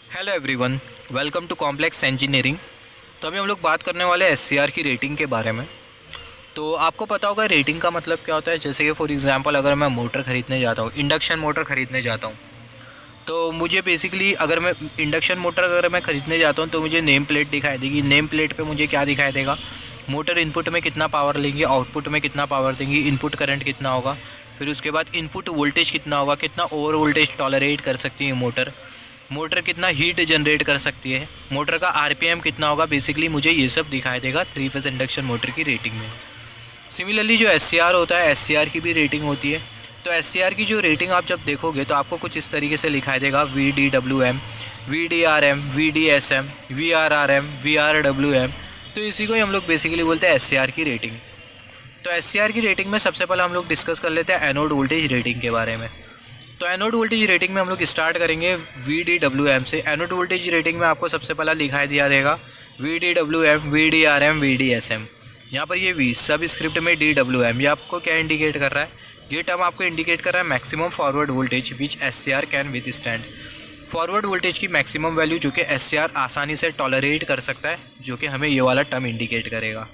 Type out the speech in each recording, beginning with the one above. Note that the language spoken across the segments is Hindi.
Hello everyone, welcome to complex engineering. तो अभी हम लोग बात करने वाले हैं एससीआर की रेटिंग के बारे में। तो आपको पता होगा रेटिंग का मतलब क्या होता है। जैसे कि फॉर एग्जांपल अगर मैं मोटर ख़रीदने जाता हूँ, इंडक्शन मोटर ख़रीदने जाता हूँ, तो मुझे बेसिकली अगर मैं इंडक्शन मोटर अगर मैं ख़रीदने जाता हूँ तो मुझे नेम प्लेट दिखाई देगी। नेम प्लेट पे मुझे क्या दिखाई देगा, मोटर इनपुट में कितना पावर लेंगे, आउटपुट में कितना पावर देंगी, इनपुट करंट कितना होगा, फिर उसके बाद इनपुट वोल्टेज कितना होगा, कितना ओवर वोल्टेज टॉलरेट कर सकती है मोटर, मोटर कितना हीट जनरेट कर सकती है, मोटर का आरपीएम कितना होगा। बेसिकली मुझे ये सब दिखाई देगा 3 फेज़ इंडक्शन मोटर की रेटिंग में। सिमिलरली जो एससीआर होता है, एससीआर की भी रेटिंग होती है। तो एससीआर की जो रेटिंग आप जब देखोगे तो आपको कुछ इस तरीके से लिखाई देगा VDWM, VDRM, VDSM, VRRM, VRWM। तो इसी को ही हम लोग बेसिकली बोलते हैं एससीआर की रेटिंग। तो एससीआर की रेटिंग में सबसे पहले हम लोग डिस्कस कर लेते हैं एनोड वोल्टेज रेटिंग के बारे में। तो एनोड वोल्टेज रेटिंग में हम लोग स्टार्ट करेंगे VDWM से। एनोड वोल्टेज रेटिंग में आपको सबसे पहला दिखाई दिया देगा VDWM, VDRM, VDSM। यहाँ पर ये V सब स्क्रिप्ट में DWM, ये आपको क्या इंडिकेट कर रहा है, ये टर्म आपको इंडिकेट कर रहा है maximum forward voltage which SCR can with stand. Forward voltage की मैक्सिमम वैल्यू जो कि एससीआर आसानी से टॉलरेट कर सकता है, जो कि हमें ये वाला टर्म इंडिकेट करेगा।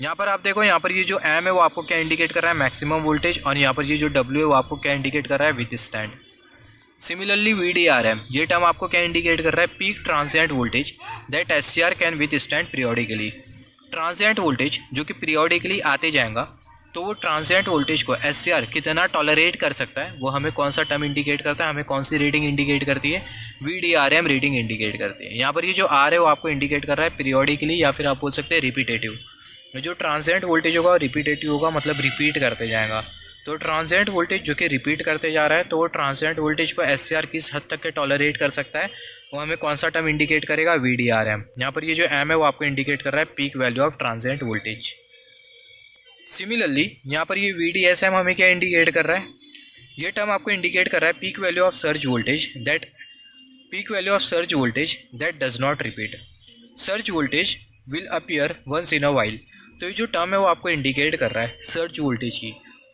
यहाँ पर आप देखो, यहाँ पर ये जो एम है वो आपको क्या इंडिकेट कर रहा है, मैक्सिमम वोल्टेज, और यहाँ पर ये जो डब्ल्यू है वो आपको क्या इंडिकेट कर रहा है, विथ स्टैंड। सिमिलरली VDRM, ये टर्म आपको क्या इंडिकेट कर रहा है, peak transient voltage that SCR can with stand periodically. Transient voltage जो कि पीरियोडिकली आते जाएगा, तो वो ट्रांजिएंट वोल्टेज को एससीआर कितना टॉलरेट कर सकता है, वो हमें कौन सा टर्म इंडिकेट करता है, हमें कौन सी रेटिंग इंडिकेट करती है, VDRM रेटिंग इंडिकेट करती है। यहाँ पर ये जो आर है वो आपको इंडिकेट कर रहा है पीरियोडिकली, या फिर आप बोल सकते हैं रिपीटेटिव। जो ट्रांजिएंट वोल्टेज होगा रिपीटेटिव होगा, मतलब रिपीट करते जाएगा। तो ट्रांजिएंट वोल्टेज जो कि रिपीट करते जा रहा है, तो वो ट्रांजिएंट वोल्टेज को एससीआर किस हद तक के टॉलरेट कर सकता है, वो हमें कौन सा टर्म इंडिकेट करेगा, VDRM। यहाँ पर ये जो एम है वो आपको इंडिकेट कर रहा है peak value of transient voltage. Similarly यहाँ पर ये VDSM हमें क्या इंडिकेट कर रहा है, ये टर्म आपको इंडिकेट कर रहा है peak value of surge voltage that does not repeat. Surge voltage will appear once in a while. तो ये जो टर्म है वो आपको इंडिकेट कर रहा है सर्ज वोल्टेज की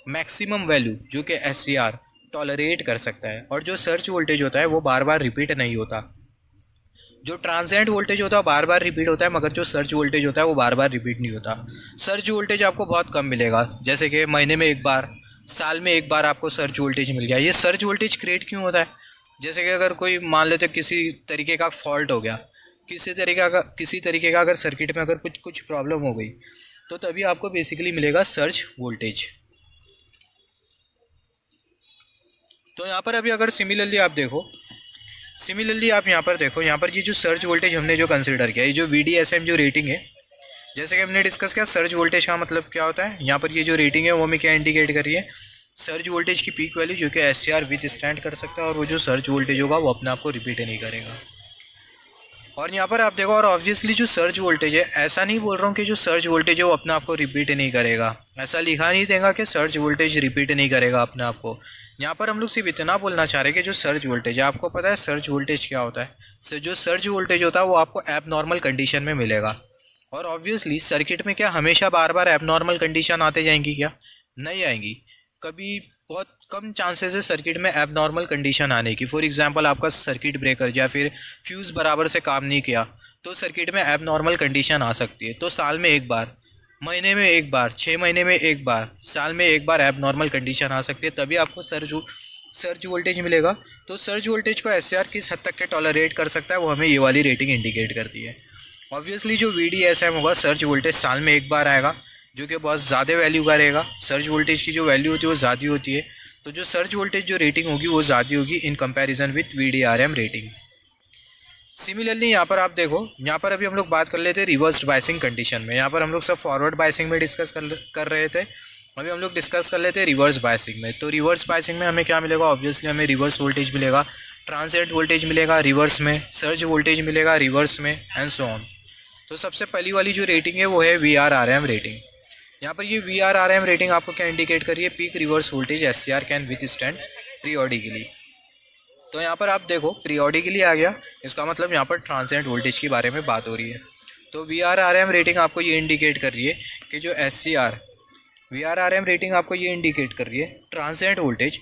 मैक्सिमम वैल्यू जो कि एससीआर टॉलरेट कर सकता है। और जो सर्ज वोल्टेज होता है वो बार बार रिपीट नहीं होता। जो ट्रांजिएंट वोल्टेज होता है बार बार रिपीट होता है, मगर जो सर्ज वोल्टेज होता है वो बार बार रिपीट नहीं होता। सर्ज वोल्टेज आपको बहुत कम मिलेगा, जैसे कि महीने में एक बार, साल में एक बार आपको सर्ज वोल्टेज मिल गया। ये सर्ज वोल्टेज क्रिएट क्यों होता है, जैसे कि अगर कोई मान लेते किसी तरीके का फॉल्ट हो गया, किसी तरीके का अगर सर्किट में अगर कुछ प्रॉब्लम हो गई, तो तभी आपको बेसिकली मिलेगा सर्ज वोल्टेज। तो यहाँ पर अभी अगर सिमिलरली आप यहाँ पर देखो, यहाँ पर ये जो सर्ज वोल्टेज हमने जो कंसिडर किया, ये जो VDSM जो रेटिंग है, जैसे कि हमने डिस्कस किया सर्ज वोल्टेज का मतलब क्या होता है। यहाँ पर ये जो रेटिंग है वो हमें क्या इंडिकेट कर रही है, सर्ज वोल्टेज की पीक वैल्यू जो कि एससीआर विथ स्टैंड कर सकता है, और वो जो सर्ज वोल्टेज होगा वो अपने आप को रिपीट नहीं करेगा। और यहाँ पर आप देखो, और ऑब्वियसली जो सर्ज वोल्टेज है, ऐसा नहीं बोल रहा हूँ कि जो सर्ज वोल्टेज है वो अपने आप को रिपीट नहीं करेगा, ऐसा लिखा नहीं देगा कि सर्ज वोल्टेज रिपीट नहीं करेगा अपने आप को। यहाँ पर हम लोग सिर्फ इतना बोलना चाह रहे हैं कि जो सर्ज वोल्टेज है, आपको पता है सर्ज वोल्टेज क्या होता है। जो सर्ज वोल्टेज होता है वो आपको एब नॉर्मल कंडीशन में मिलेगा। और ऑब्वियसली सर्किट में क्या हमेशा बार बार एब नॉर्मल कंडीशन आते जाएंगी, क्या नहीं आएंगी, कभी बहुत कम चांसेस है सर्किट में एब नॉर्मल कंडीशन आने की। फॉर एग्जांपल आपका सर्किट ब्रेकर या फिर फ्यूज़ बराबर से काम नहीं किया, तो सर्किट में एब नॉर्मल कंडीशन आ सकती है। तो साल में एक बार, महीने में एक बार, 6 महीने में एक बार, साल में एक बार एब नॉर्मल कंडीशन आ सकती है, तभी आपको सर्ज वोल्टेज मिलेगा। तो सर्ज वोल्टेज को एससीआर किस हद तक के टॉलरेट कर सकता है, वो हमें ये वाली रेटिंग इंडिकेट करती है। ऑब्वियसली जो VDSM होगा, सर्ज वोल्टेज साल में एक बार आएगा, जो कि बहुत ज़्यादा वैल्यू करेगा। सर्ज वोल्टेज की जो वैल्यू होती है वो ज़्यादा होती है, तो जो सर्ज वोल्टेज जो रेटिंग होगी वो ज़्यादा होगी in comparison with VDRM rating. Similarly यहाँ पर आप देखो, यहाँ पर अभी हम लोग बात कर लेते हैं रिवर्स्ड बायसिंग कंडीशन में। यहाँ पर हम लोग सब फॉरवर्ड बायसिंग में डिस्कस कर रहे थे, अभी हम लोग डिस्कस कर लेते हैं रिवर्स बायसिंग में। तो रिवर्स बायसिंग में हमें क्या मिलेगा, ऑब्वियसली हमें रिवर्स वोल्टेज मिलेगा, ट्रांजिएंट वोल्टेज मिलेगा रिवर्स में, सर्ज वोल्टेज मिलेगा रिवर्स में, एंड सो ऑन। तो सबसे पहली वाली जो रेटिंग है वो है VRRM रेटिंग। यहाँ पर ये VRRM रेटिंग आपको क्या इंडिकेट कर रही है, peak reverse voltage SCR can with stand periodically. तो यहाँ पर आप देखो पीरियोडिकली आ गया, इसका मतलब यहाँ पर ट्रांजिएंट वोल्टेज के बारे में बात हो रही है। तो VRRM रेटिंग आपको ये इंडिकेट कर रही है कि जो VRRM रेटिंग आपको ये इंडिकेट कर रही है ट्रांजिएंट वोल्टेज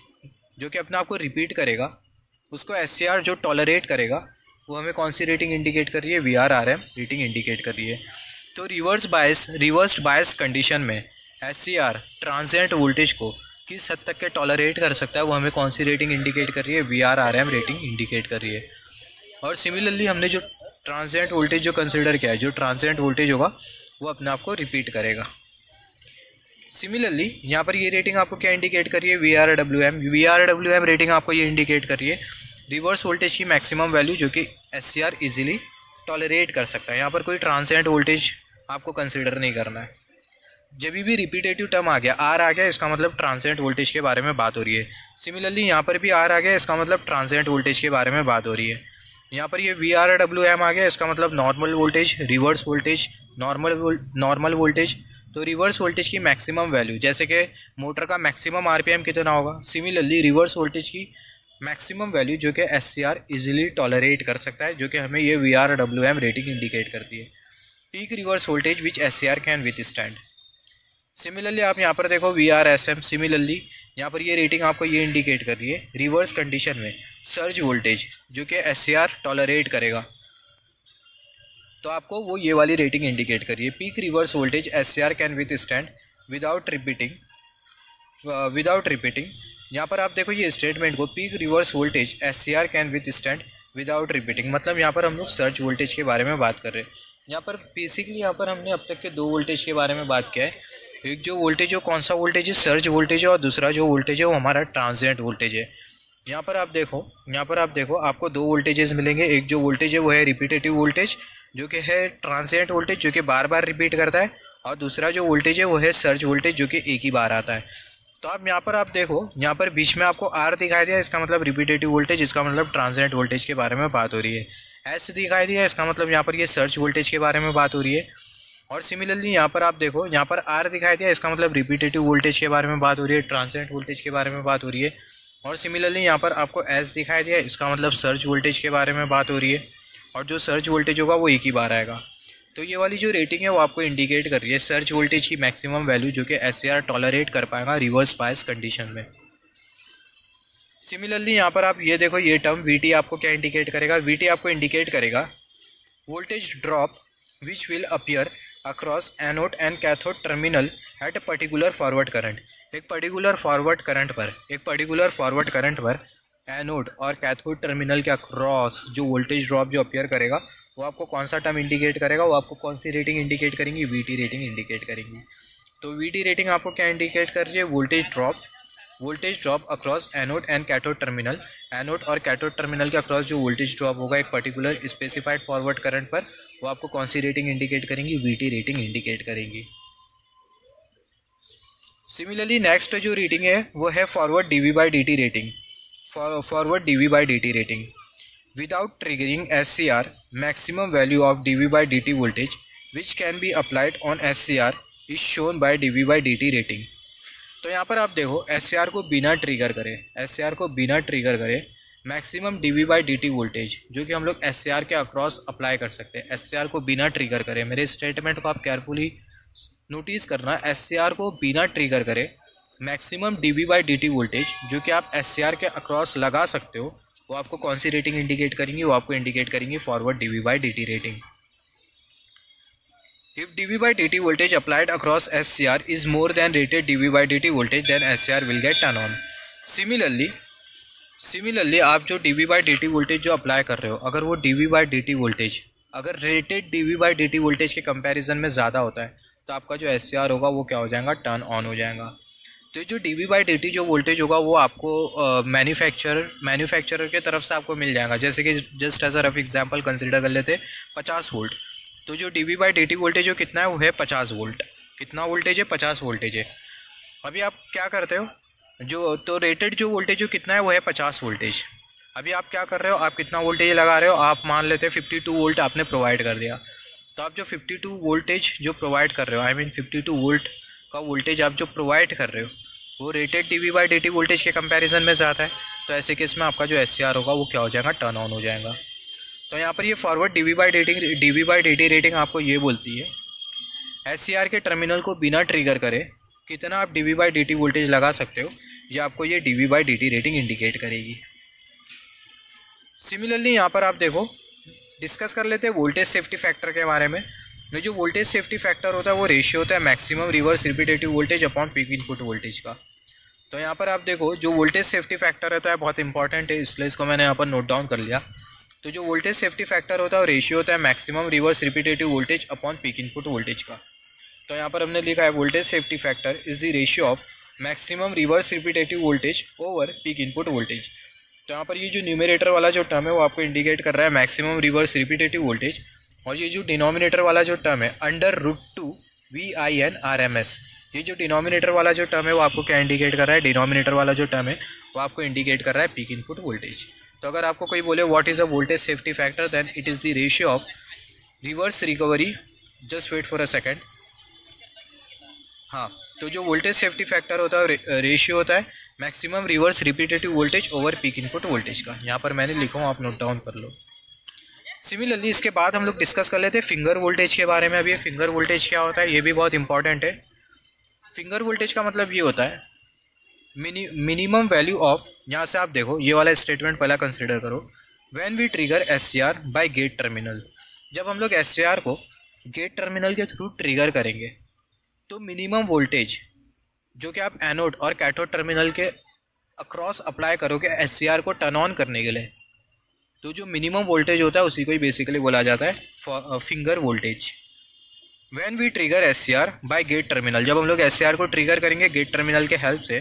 जो कि अपने आप को रिपीट करेगा, उसको एससीआर जो टॉलरेट करेगा, वो हमें कौन सी रेटिंग इंडिकेट कर रही है, VRRM रेटिंग इंडिकेट कर रही है। तो रिवर्स्ड बायस कंडीशन में SCR ट्रांजिएंट वोल्टेज को किस हद तक के टॉलरेट कर सकता है, वो हमें कौन सी रेटिंग इंडिकेट कर रही है, VRRM रेटिंग इंडिकेट कर रही है। और सिमिलरली हमने जो ट्रांजिएंट वोल्टेज जो कंसिडर किया है, जो ट्रांजिएंट वोल्टेज होगा वो अपने आप को रिपीट करेगा। सिमिलरली यहाँ पर ये रेटिंग आपको क्या इंडिकेट कर रही है, VRWM रेटिंग आपको ये इंडिकेट कर रही है रिवर्स वोल्टेज की मैक्सिमम वैल्यू जो कि SCR इजीली टॉलरेट कर सकता है। यहाँ पर कोई ट्रांजिएंट वोल्टेज आपको कंसिडर नहीं करना है। जब भी रिपीटेटिव टर्म आ गया, R आ गया, इसका मतलब ट्रांजिएंट वोल्टेज के बारे में बात हो रही है। सिमिलरली यहाँ पर भी R आ गया, इसका मतलब ट्रांजिएंट वोल्टेज के बारे में बात हो रही है। यहाँ पर ये VRWM आ गया, इसका मतलब normal voltage, reverse voltage, normal voltage. तो रिवर्स वोल्टेज की मैक्सिमम वैल्यू, जैसे कि मोटर का मैक्सिमम RPM कितना होगा, सिमिलरली रिवर्स वोल्टेज की मैक्सिमम वैल्यू जो कि SCR इजीली टॉलरेट कर सकता है, जो कि हमें ये VRWM रेटिंग इंडिकेट करती है। Peak reverse voltage which SCR can withstand. Similarly आप यहाँ पर देखो VRSM, सिमिलरली यहाँ पर ये रेटिंग आपको ये इंडिकेट कर रही है रिवर्स कंडीशन में सर्ज वोल्टेज जो कि SCR टॉलरेट करेगा, तो आपको वो ये वाली रेटिंग इंडिकेट करिए। Peak reverse voltage SCR can withstand without repeating. यहाँ पर आप देखो ये स्टेटमेंट को, peak reverse voltage SCR can withstand without repeating, मतलब यहाँ पर हम लोग सर्ज वोल्टेज के बारे में बात कर रहे हैं। यहाँ पर बेसिकली यहाँ पर हमने अब तक के दो वोल्टेज के बारे में बात किया है। एक जो वोल्टेज है कौन सा वोल्टेज है, सर्ज वोल्टेज है, और दूसरा जो वोल्टेज है वो हमारा ट्रांजिएंट वोल्टेज है। यहाँ पर आप देखो आपको दो वोल्टेजेस मिलेंगे। एक जो वोल्टेज है वो है रिपीटेटिव वोल्टेज जो कि है ट्रांजिएंट वोल्टेज जो कि बार बार रिपीट करता है, और दूसरा जो वोल्टेज है वो है सर्ज वोल्टेज जो कि एक ही बार आता है। तो आप देखो यहाँ पर बीच में आपको R दिखाई दिया, इसका मतलब रिपीटेटिव वोल्टेज, इसका मतलब ट्रांजिएंट वोल्टेज के बारे में बात हो रही है। S दिखाई दिया, इसका मतलब यहाँ पर ये सर्ज वोल्टेज के बारे में बात हो रही है। और सिमिलरली यहाँ पर आप देखो यहाँ पर R दिखाई दिया, इसका मतलब रिपीटेटिव वोल्टेज के बारे में बात हो रही है, ट्रांजिएंट वोल्टेज के बारे में बात हो रही है। और सिमिलरली यहाँ पर आपको S दिखाई दिया, इसका मतलब सर्ज वोल्टेज के बारे में बात हो रही है, और जो सर्ज वोल्टेज होगा वो एक ही बार आएगा। तो ये वाली जो रेटिंग है वो आपको इंडिकेट कर रही है सर्ज वोल्टेज की मैक्सिमम वैल्यू जो कि SCR टॉलरेट कर पाएगा रिवर्स बायस कंडीशन में। सिमिलरली यहाँ पर आप ये देखो ये टर्म VT आपको क्या इंडिकेट करेगा, VT आपको इंडिकेट करेगा voltage drop which will appear across anode and cathode terminal at a particular forward current. एक पर्टिकुलर फॉरवर्ड करंट पर एनोड और कैथोड टर्मिनल के अक्रॉस जो वोल्टेज ड्रॉप जो अपीयर करेगा वो आपको कौन सा टर्म इंडिकेट करेगा, वो आपको कौन सी रेटिंग इंडिकेट करेंगी, VT रेटिंग इंडिकेट करेंगी। तो VT रेटिंग आपको क्या इंडिकेट कर रही है, voltage drop across anode and cathode terminal. Anode और कैथोड टर्मिनल के अक्रॉस जो वोल्टेज ड्रॉप होगा एक पर्टिकुलर स्पेसिफाइड फॉरवर्ड करंट पर, वो आपको कौन सी रेटिंग इंडिकेट करेंगी, VT रेटिंग इंडिकेट करेंगी। सिमिलरली नेक्स्ट जो रेटिंग है वो है forward dV/dt rating. Forward dV/dt rating without triggering SCR, maximum value of dV/dt voltage which can be applied on SCR is shown by dV/dt rating। तो यहाँ पर आप देखो SCR को बिना ट्रिगर करे मैक्सिमम dV/dt वोल्टेज जो कि हम लोग SCR के अक्रॉस अप्लाई कर सकते हैं। SCR को बिना ट्रिगर करे, मेरे स्टेटमेंट को आप केयरफुली नोटिस करना, SCR को बिना ट्रिगर करे मैक्सिमम dV/dt वोल्टेज जो कि आप SCR के अक्रॉस लगा सकते हो, वो आपको कौन सी रेटिंग इंडिकेट करेंगी, वो आपको इंडिकेट करेंगी forward dV/dt rating. If dV/dt voltage applied across SCR is more than rated dV/dt voltage, then SCR will get turn on। Similarly आप जो dV/dt वोल्टेज जो अप्लाई कर रहे हो, अगर वो dV/dt वोल्टेज अगर रेटेड dV/dt वोल्टेज के कंपैरिजन में ज़्यादा होता है तो आपका जो SCR होगा वो क्या हो जाएगा, टर्न ऑन हो जाएगा। तो जो dV/dt जो वोल्टेज होगा वो आपको मैन्युफैक्चरर के तरफ से आपको मिल जाएगा। जैसे कि just as a rough example consider कर लेते 50 वोल्ट। तो जो dV/dt वोल्टेज जो कितना है वो है 50 वोल्ट। कितना वोल्टेज है, 50 वोल्टेज है। अभी आप क्या करते हो, तो रेटेड जो वोल्टेज जो कितना है वो है 50 वोल्टेज। अभी आप क्या कर रहे हो, आप कितना वोल्टेज लगा रहे हो, आप मान लेते हैं 52 वोल्ट आपने प्रोवाइड कर दिया। तो आप जो 52 वोल्टेज जो प्रोवाइड कर रहे हो, 52 वोल्ट का वोल्टेज आप जो प्रोवाइड कर रहे हो वो रेटेड dV/dt वोल्टेज के कंपैरिजन में ज़्यादा है। तो ऐसे केस में आपका जो SCR होगा वो क्या हो जाएगा, टर्न ऑन हो जाएगा। तो यहाँ पर ये फॉरवर्ड dV/dt रेटिंग आपको ये बोलती है SCR के टर्मिनल को बिना ट्रिगर करे कितना आप dV/dt वोल्टेज लगा सकते हो, ये आपको ये dV/dt रेटिंग इंडिकेट करेगी। सिमिलरली यहाँ पर आप देखो डिस्कस कर लेते हैं वोल्टेज सेफ्टी फैक्टर के बारे में। ये जो वोल्टेज सेफ्टी फैक्टर होता है वो रेशियो होता है maximum reverse repetitive voltage upon peak input voltage का। तो यहाँ पर आप देखो जो वोल्टेज सेफ्टी फैक्टर रहता है बहुत इंपॉर्टेंट है, इसलिए इसको मैंने यहाँ पर नोट डाउन कर लिया। तो जो वोल्टेज सेफ्टी फैक्टर होता है वो रेशियो होता है maximum reverse repetitive voltage upon peak input voltage का। तो यहाँ पर हमने लिखा है voltage safety factor is the ratio of maximum reverse repetitive voltage over peak input voltage. तो यहाँ पर ये जो न्यूमरेटर वाला जो टर्म है वो आपको इंडिकेट कर रहा है मैक्सिमम रिवर्स रिपीटेटिव वोल्टेज, और ये जो डिनोमिनेटर वाला जो टर्म है √2 VIN/RMS, ये जो डिनोमिनेटर वाला जो टर्म है वो आपको क्या इंडिकेट कर रहा है, डिनोमिनेटर वाला जो टर्म है वो आपको इंडिकेट कर रहा है पीक इनपुट वोल्टेज। तो अगर आपको कोई बोले what is a voltage safety factor, then it is the ratio of reverse recovery, just wait for a second. हाँ, तो जो वोल्टेज सेफ्टी फैक्टर होता है रेशियो होता है maximum reverse repetitive voltage over peak input voltage का। यहाँ पर मैंने लिखा हूँ, आप नोट डाउन कर लो। सिमिलरली इसके बाद हम लोग डिस्कस कर लेते हैं फिंगर वोल्टेज के बारे में। अभी फिंगर वोल्टेज क्या होता है ये भी बहुत इंपॉर्टेंट है। फिंगर वोल्टेज का मतलब ये होता है मिनिमम वैल्यू ऑफ, यहाँ से आप देखो ये वाला स्टेटमेंट पहला कंसिडर करो, when we trigger SCR by gate terminal. जब हम लोग SCR को गेट टर्मिनल के थ्रू ट्रिगर करेंगे तो मिनिमम वोल्टेज जो कि आप एनोड और कैथोड टर्मिनल के अक्रॉस अप्लाई करोगे SCR को टर्न ऑन करने के लिए, तो जो मिनिमम वोल्टेज होता है उसी को ही बेसिकली बोला जाता है finger voltage. When we trigger SCR by gate terminal, जब हम लोग SCR को ट्रिगर करेंगे गेट टर्मिनल के हेल्प से,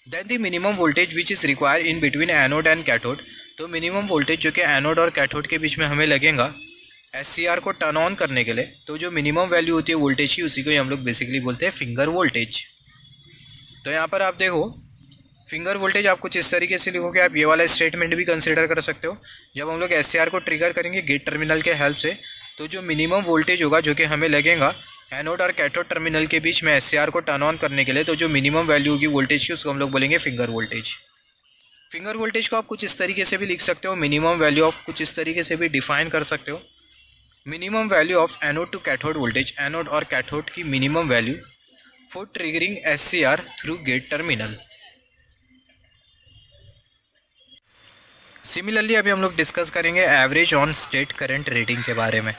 then the minimum voltage which is require in between anode and cathode, तो मिनिमम वोल्टेज जो कि एनोड और कैथोड के बीच में हमें लगेगा SCR को टर्न ऑन करने के लिए, तो जो मिनिमम वैल्यू होती है वोल्टेज की उसी को ही हम लोग बेसिकली बोलते हैं फिंगर वोल्टेज। तो यहाँ पर आप देखो फिंगर वोल्टेज आप कुछ इस तरीके से लिखोगे, आप ये वाला स्टेटमेंट भी कंसिडर कर सकते हो। जब हम लोग SCR को ट्रिगर करेंगे गेट टर्मिनल के हेल्प से, तो जो मिनिमम वोल्टेज होगा जो कि हमें लगेगा एनोड और कैथोड टर्मिनल के बीच में SCR को टर्न ऑन करने के लिए, तो जो मिनिमम वैल्यू होगी वोल्टेज की उसको हम लोग बोलेंगे फिंगर वोल्टेज। फिंगर वोल्टेज को आप कुछ इस तरीके से भी लिख सकते हो, मिनिमम वैल्यू ऑफ कुछ इस तरीके से भी डिफाइन कर सकते हो, minimum value of anode to cathode voltage, anode और कैथोड की minimum value for triggering SCR through gate terminal. Similarly अभी हम लोग डिस्कस करेंगे average on state current rating के बारे में।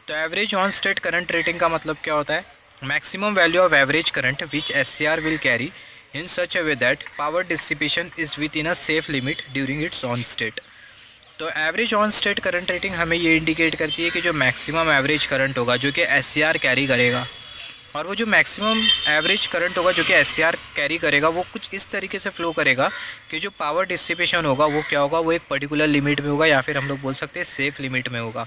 तो average on state current rating का मतलब क्या होता है, maximum value of average current which SCR will carry in such a way that power dissipation is within a safe limit during its on state. तो average on state current rating हमें ये इंडिकेट करती है कि जो मैक्सिमम एवरेज करंट होगा जो कि SCR कैरी करेगा, और वो जो मैक्सिमम एवरेज करंट होगा जो कि SCR कैरी करेगा वो कुछ इस तरीके से फ्लो करेगा कि जो पावर डिसिपेशन होगा वो क्या होगा, वो एक पर्टिकुलर लिमिट में होगा, या फिर हम लोग बोल सकते हैं सेफ लिमिट में होगा।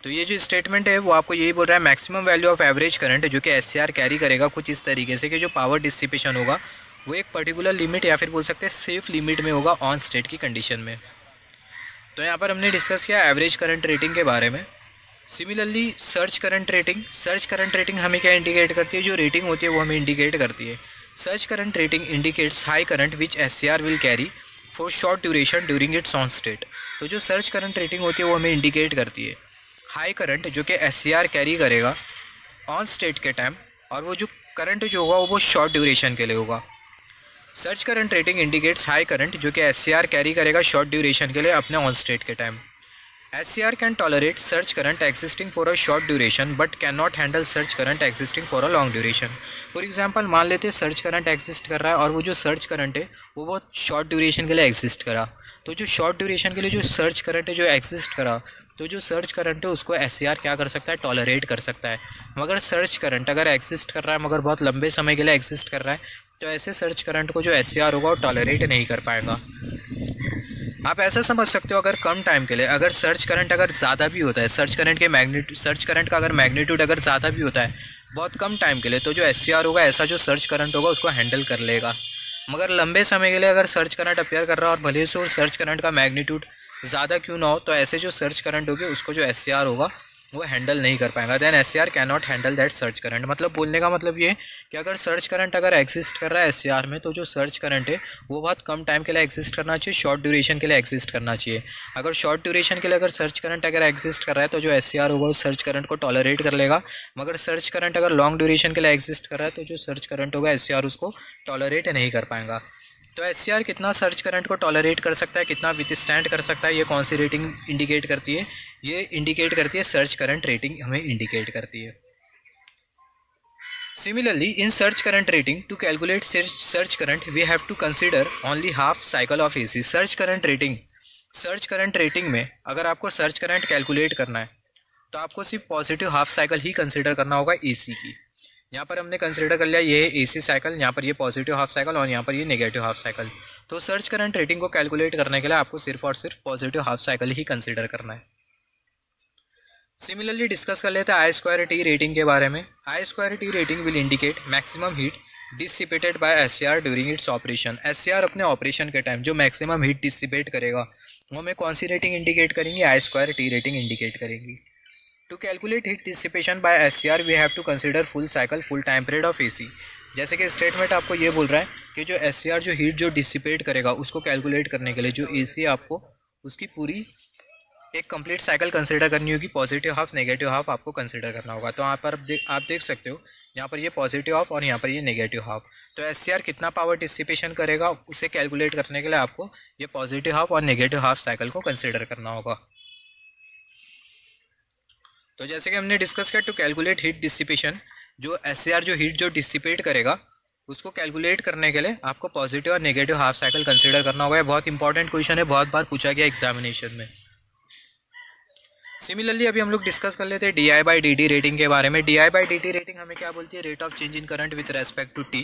तो ये जो स्टेटमेंट है वो आपको यही बोल रहा है maximum value of average current जो कि SCR कैरी करेगा कुछ इस तरीके से कि जो पावर डिसिपेशन होगा वो एक पर्टिकुलर लिमिट या फिर बोल सकते हैं सेफ लिमिट में होगा ऑन स्टेट की कंडीशन में। तो यहाँ पर हमने डिस्कस किया एवरेज करंट रेटिंग के बारे में। सिमिलरली सर्च करंट रेटिंग हमें क्या इंडिकेट करती है, जो रेटिंग होती है वो हमें इंडिकेट करती है। Search current rating indicates high current which SCR will carry for short duration during its on state. तो जो सर्च करंट रेटिंग होती है वो हमें इंडिकेट करती है हाई करंट जो कि SCR कैरी करेगा ऑन स्टेट के टाइम, और वो जो करंट जो होगा वो शॉर्ट ड्यूरेशन के लिए होगा। Search current rating indicates high current जो कि SCR कैरी करेगा शॉर्ट ड्यूरेशन के लिए अपने ऑन स्टेट के time. SCR can tolerate surge current existing for a short duration but cannot handle surge current existing for a long duration। For example मान लेते हैं सर्च करंट एग्जिस्ट कर रहा है और वो जो सर्च करंट है वो बहुत शॉर्ट ड्यूरेशन के लिए एग्जिस्ट करा, तो जो शॉर्ट ड्यूरेशन के लिए जो सर्च करंट है जो एग्जिस्ट करा, तो जो सर्च करंट है उसको SCR क्या कर सकता है, टॉलरेट कर सकता है। मगर सर्च करंट अगर एग्जिस्ट कर रहा है मगर बहुत लंबे समय के लिए एग्जिस्ट कर रहा है, तो ऐसे सर्च करंट को जो SCR होगा वो टॉलरेट नहीं कर पाएगा। आप ऐसा समझ सकते हो अगर कम टाइम के लिए अगर सर्च करंट अगर ज़्यादा भी होता है, सर्च करंट का अगर मैग्नीट्यूड अगर ज़्यादा भी होता है बहुत कम टाइम के लिए, तो जो SCR होगा ऐसा जो सर्च करंट होगा उसको हैंडल कर लेगा। मगर लंबे समय के लिए अगर सर्च करंट अपेयर कर रहा है और भले से उस सर्च करंट का मैग्नीट्यूड ज़्यादा क्यों ना हो, तो ऐसे जो सर्च करंट होगी उसको जो SCR होगा वो हैंडल नहीं कर पाएगा। Then SCR cannot handle that surge current. मतलब बोलने का मतलब ये है कि अगर सर्च करंट अगर एग्जिस्ट कर रहा है SCR में, तो जो सर्च करंट है वो बहुत कम टाइम के लिए एग्जिस्ट करना चाहिए, शॉर्ट ड्यूरेशन के लिए एग्जिस्ट करना चाहिए। अगर शॉर्ट ड्यूरेशन के लिए अगर सर्च करंट अगर एग्जिस्ट कर रहा है तो जो SCR होगा उस सर्च करंट को टॉलरेट कर लेगा। मगर सर्च करंट अगर लॉन्ग ड्यूरेशन के लिए एग्जिस्ट कर रहा है तो जो सर्च करंट होगा SCR उसको टॉलरेट नहीं कर पाएगा। तो SCR कितना सर्ज करंट को टॉलरेट कर सकता है, कितना विथस्टैंड कर सकता है, ये कौन सी रेटिंग इंडिकेट करती है? ये इंडिकेट करती है सर्ज करंट रेटिंग हमें इंडिकेट करती है। Similarly, in surge current rating, to calculate surge current, we have to consider only half cycle of AC. Surge current rating में अगर आपको सर्ज करंट कैलकुलेट करना है तो आपको सिर्फ पॉजिटिव हाफ साइकिल ही कंसिडर करना होगा AC की। यहाँ पर हमने कंसिडर कर लिया ये है AC साइकिल, यहाँ पर ये पॉजिटिव हाफ साइकिल और यहाँ पर ये नेगेटिव हाफ साइकिल। तो सर्ज करंट रेटिंग को कैलकुलेट करने के लिए आपको सिर्फ और सिर्फ पॉजिटिव हाफ साइकिल ही कंसिडर करना है। सिमिलरली डिस्कस कर लेते हैं I2T रेटिंग के बारे में। I2T rating will indicate maximum heat dissipated by SCR during its operation. SCR अपने ऑपरेशन के टाइम जो मैक्सिमम हीट डिसिपेट करेगा वो हमें कौन सी रेटिंग इंडिकेट करेंगी? I2T रेटिंग इंडिकेट करेंगी। To calculate heat dissipation by SCR we have to consider full cycle full time period of AC। जैसे कि स्टेटमेंट आपको ये बोल रहा है कि जो SCR जो हीट जो डिसिपेट करेगा उसको कैलकुलेट करने के लिए जो AC आपको उसकी पूरी एक कंप्लीट साइकिल कंसिडर करनी होगी, पॉजिटिव हाफ नेगेटिव हाफ आपको कंसिडर करना होगा। तो यहाँ पर आप देख सकते हो यहाँ पर ये पॉजिटिव हाफ और यहाँ पर ये नेगेटिव हाफ। तो SCR कितना पावर डिसिपेशन करेगा उसे कैलकुलेट करने के लिए आपको ये पॉजिटिव हाफ और नेगेटिव हाफ साइकिल को कंसिडर करना होगा। तो जैसे कि हमने डिस्कस किया, टू कैलकुलेट हीट डिसिपेशन, जो SCR जो हीट जो डिसिपेट करेगा उसको कैलकुलेट करने के लिए आपको पॉजिटिव और नेगेटिव हाफ साइकिल कंसिडर करना होगा। बहुत इंपॉर्टेंट क्वेश्चन है, बहुत बार पूछा गया एग्जामिनेशन में। सिमिलरली अभी हम लोग डिस्कस कर लेते हैं DI/dt रेटिंग के बारे में। DI/dt रेटिंग हमें क्या बोलती है? Rate of change in current with respect to T।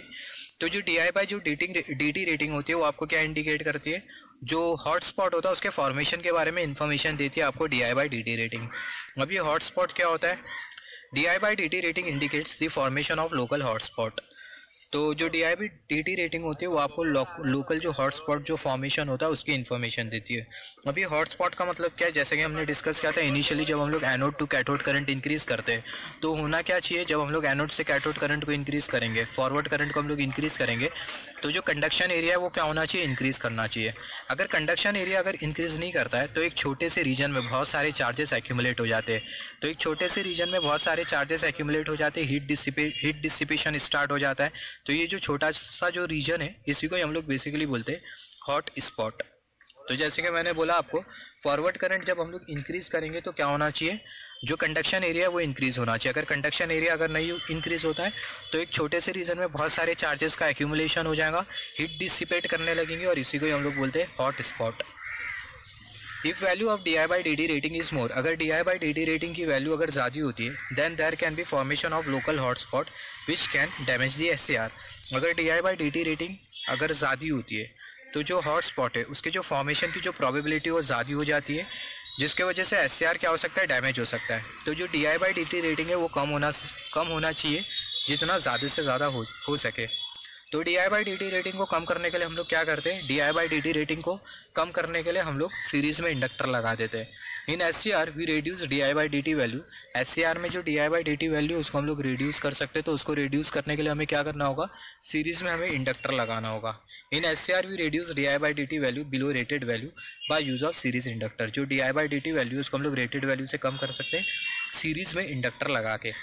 तो जो DI/dt रेटिंग होती है वो आपको क्या इंडिकेट करती है? जो हॉट स्पॉट होता है उसके फॉर्मेशन के बारे में इंफॉर्मेशन देती है आपको DI/dt रेटिंग। अब ये हॉट स्पॉट क्या होता है? DI/dt rating indicates the formation of local hot spot. तो जो DI/dt रेटिंग होती है वो आपको लोकल जो हॉट स्पॉट जो फॉर्मेशन होता है उसकी इन्फॉर्मेशन देती है। अभी हॉट स्पॉट का मतलब क्या है? जैसे कि हमने डिस्कस किया था इनिशियली, जब हम लोग anode to cathode current increase करते हैं तो होना क्या चाहिए? जब हम लोग एनोड से कैथोड करंट को इंक्रीज करेंगे, फॉरवर्ड करंट को हम लोग इंक्रीज करेंगे, तो जो कंडक्शन एरिया है वो क्या होना चाहिए? इंक्रीज करना चाहिए। अगर कंडक्शन एरिया अगर इंक्रीज नहीं करता है तो एक छोटे से रीजन में बहुत सारे चार्जेस एक्यूमुलेट हो जाते हैं। तो एक छोटे से रीजन में बहुत सारे चार्जेस एक्यूमुलेट हो जाते हैं, हीट डिसिपेशन स्टार्ट हो जाता है। तो ये जो छोटा सा जो रीजन है इसी को हम लोग बेसिकली बोलते हैं हॉट स्पॉट। तो जैसे कि मैंने बोला आपको, फॉरवर्ड करंट जब हम लोग इंक्रीज करेंगे तो क्या होना चाहिए? जो कंडक्शन एरिया है वो इंक्रीज होना चाहिए। अगर कंडक्शन एरिया अगर नहीं इंक्रीज होता है तो एक छोटे से रीजन में बहुत सारे चार्जेस का एक्यूमुलेशन हो जाएगा, हीट डिसिपेट करने लगेंगे और इसी को हम लोग बोलते हैं hot spot. If value of DI/dt rating is more, अगर DI/dt रेटिंग की वैल्यू अगर ज़्यादा होती है then there can be formation of local hot spot which can damage the SCR। अगर DI/dt रेटिंग अगर ज़्यादा होती है तो जो हॉट स्पॉट है उसके जो फॉर्मेशन की जो प्रोबेबिलिटी वो ज़्यादा हो जाती है, जिसके वजह से SCR क्या हो सकता है? डैमेज हो सकता है। तो जो DI/dt रेटिंग है वो कम होना चाहिए जितना ज़्यादा से ज़्यादा हो सके। तो DI/dt रेटिंग को कम करने के लिए हम लोग क्या करते हैं? DI/dt रेटिंग को कम करने के लिए हम लोग सीरीज़ में इंडक्टर लगा देते हैं। In SCR we reduce DI/dt value. SCR में जो DI/dt वैल्यू उसको हम लोग रिड्यूस कर सकते हैं। तो उसको रिड्यूस करने के लिए हमें क्या करना होगा? सीरीज़ में हमें इंडक्टर लगाना होगा। In SCR we reduce DI/dt value below rated value by use of series inductor. जो DI/dt वैल्यू उसको हम लोग रेटेड वैल्यू से कम कर सकते हैं सीरीज़ में इंडक्टर लगा के।